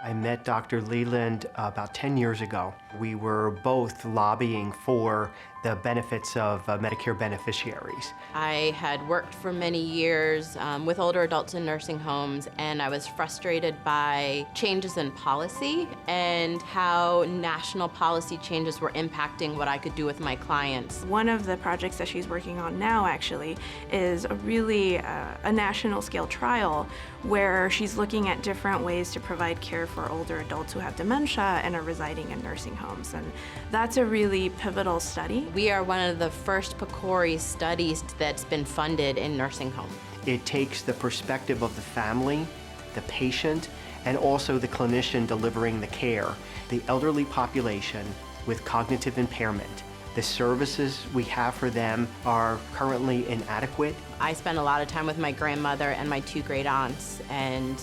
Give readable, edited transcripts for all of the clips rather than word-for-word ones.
I met Dr. Leland about 10 years ago. We were both lobbying for the benefits of Medicare beneficiaries. I had worked for many years with older adults in nursing homes, and I was frustrated by changes in policy and how national policy changes were impacting what I could do with my clients. One of the projects that she's working on now actually is a national scale trial where she's looking at different ways to provide care for older adults who have dementia and are residing in nursing homes. And that's a really pivotal study. We are one of the first PCORI studies that's been funded in nursing homes. It takes the perspective of the family, the patient, and also the clinician delivering the care. The elderly population with cognitive impairment. The services we have for them are currently inadequate. I spend a lot of time with my grandmother and my 2 great aunts, and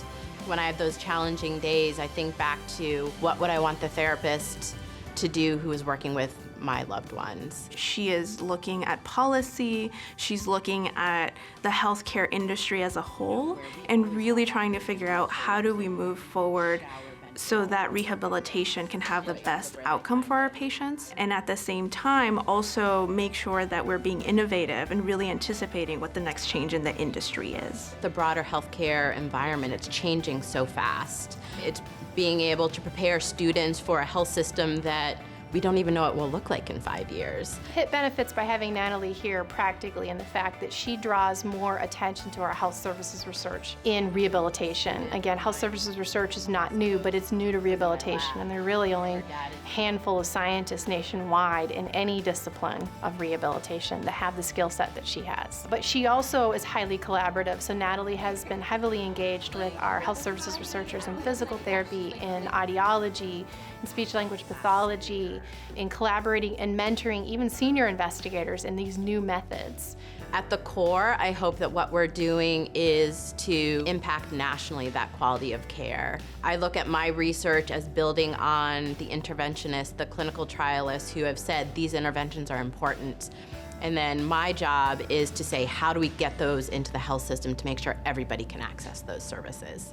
when I have those challenging days, I think back to what would I want the therapist to do who is working with my loved ones. She is looking at policy, she's looking at the healthcare industry as a whole, and really trying to figure out how do we move forward so that rehabilitation can have the best outcome for our patients, and at the same time also make sure that we're being innovative and really anticipating what the next change in the industry is. The broader healthcare environment, it's changing so fast. It's being able to prepare students for a health system that we don't even know what it will look like in 5 years. PITT benefits by having Natalie here practically in the fact that she draws more attention to our health services research in rehabilitation. Again, health services research is not new, but it's new to rehabilitation, and there are really only a handful of scientists nationwide in any discipline of rehabilitation that have the skill set that she has. But she also is highly collaborative, so Natalie has been heavily engaged with our health services researchers in physical therapy, in audiology, in speech-language pathology, in collaborating and mentoring even senior investigators in these new methods. At the core, I hope that what we're doing is to impact nationally that quality of care. I look at my research as building on the interventionists, the clinical trialists who have said these interventions are important. And then my job is to say, how do we get those into the health system to make sure everybody can access those services?